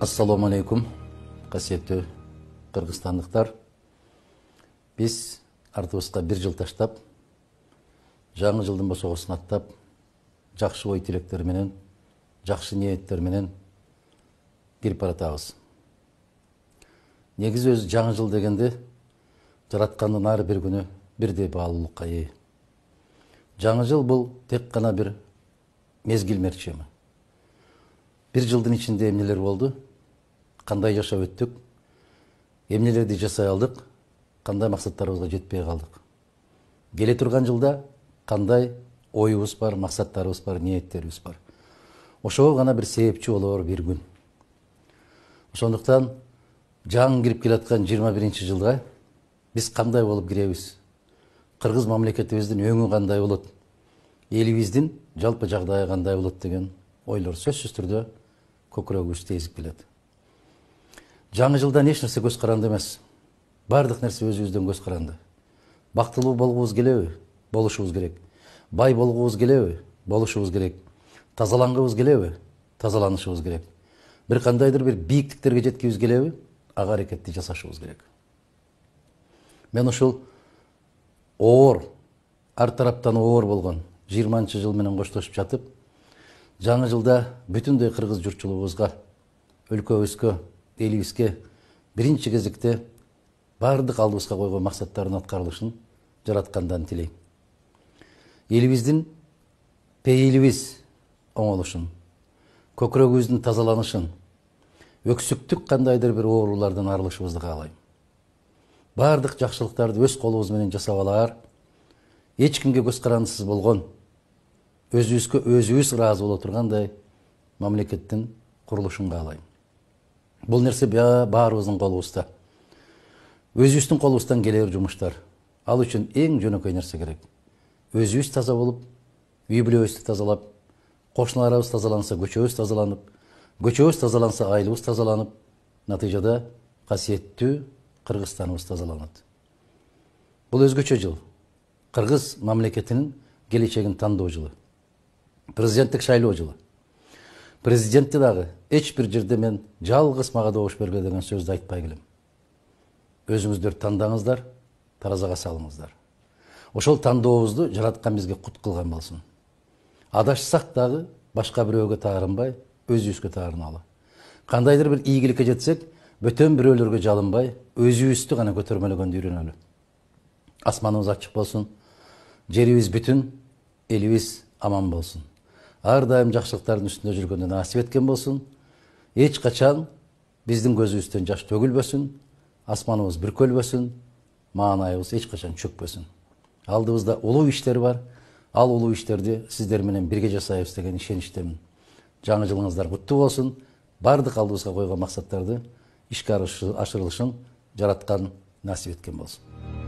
Assalamu alaikum, касиеттүү кыргызстандыктар. Биз артыбызга бир жыл таштап, жаңы жылдын бошогусун аттап, жакшы ой тилектер менен, жакшы ниеттер менен кирип баратабыз. Негизи өзү жаңы жыл дегенде жараткандын ар бир күнү бирдей баалуулукка ээ. Жаңы жыл бул тек гана бир мезгил мерчеми. Бир жылдын ичинде эмнелер болду? Кандай жашап өттүк? Эмнелерди жасай алдык? Кандай максаттарыбызга жетпей калдык? Келе турган жылда кандай оюбуз бар, максаттарыбыз бар, ниеттерибиз бар? Ошого гана бир себепчи болор бир күн. Ошондуктан жаңы кирип келаткан 21 жылга биз кандай болуп киребиз? Кыргыз мамлекетибиздин өңү кандай болот? Элибиздин жалпы жагдайы кандай болот деген ойлор сөзсүз түрдө көкүрөгүбүз тезип келет. Жаңы жылдан эч нерсе көз каранды эмес. Бардык нерсе өзүбүздөн көз каранды. Бактылуу болгубуз келеби? Болушубуз керек. Бай болгубуз келеби? Болушубуз керек. Тазалангыбыз келеби? Тазаланышыбыз керек. Бир кандайдыр бир бийиктиктерге жеткибиз келеби? Ага аракетти жасашыбыз керек. Мен ушул оор, ар тараптан оор болгон 20 жыл менен коштошуп жатып, жаңы жылда бүтүндөй кыргыз журтчулугубузга, өлкөбүзгө, элибизге биринчи кезекте бардык алдыбызга койгон максаттардын аткарылышын жараткандан тилейм. Элибиздин пейилибиз оңолушун, көкүрөгүбүздүн тазаланышын, өксүктүк кандайдыр бир оорулардан арылышыбызды каалайм. Бардык жакшылыктарды өз колубуз менен жасап алаар, эч кимге көз карандысыз болгон, өзүбүзгө өзүбүз ыраазы боло тургандай мамлекеттин курулушун каалайм. Бул нерсе баарыбыздын колубузда. Өзүбүздүн колубуздан келер жумуштар. Ал үчүн эң жөнөкөй нерсе керек. Өзүбүз таза болуп, үй бүлөбүздү тазалап, кошуналарыбыз тазаланса, көчөбүз тазаланып, көчөбүз тазаланса, айылыбыз тазаланып, натыйжада касиеттүү Кыргызстаныбыз тазаланат. Бул өзгөчө жыл. Кыргыз мамлекетинин келечегин тандоо жылы. Президенттик шайлоо жылы. Президентти дагы эч бир жерде мен жалгыз мага добуш бергиле деген сөздү айтпай келем. Өзүңүздөр тандаңыздар, таразага салыңыздар. Ошол тандообузду жараткан бизге кут кылган болсун. Адашсак дагы башка бирөөгө таарынбай, өзүбүзгө таарыналы. Кандайдыр бир ийгиликке жетсек, бөтөн бирөөлөргө жалынбай, өзүбүздү гана көтөрмөлөгөндү үйрөнөлү. Асманыбыз ачык болсун, жерибиз бүтүн, элибиз аман болсун. Ар дайым жакшылыктардын үстүндө жүргөндө насип эткен болсун. Эч качан биздин көзүбүздөн жаш төгүлбөсүн, асманыбыз бүркөлбөсүн, маанайыбыз эч качан чөкпөсүн. Алдыбызда улуу иштер бар. Ал улуу иштерди сиздер менен бирге жасайбыз деген ишеничтемин. Жаңы жылыңыздар куттуу болсун. Бардык алдыбызга койгон максаттарды ишке ашырылышын жараткан насип эткен болсун.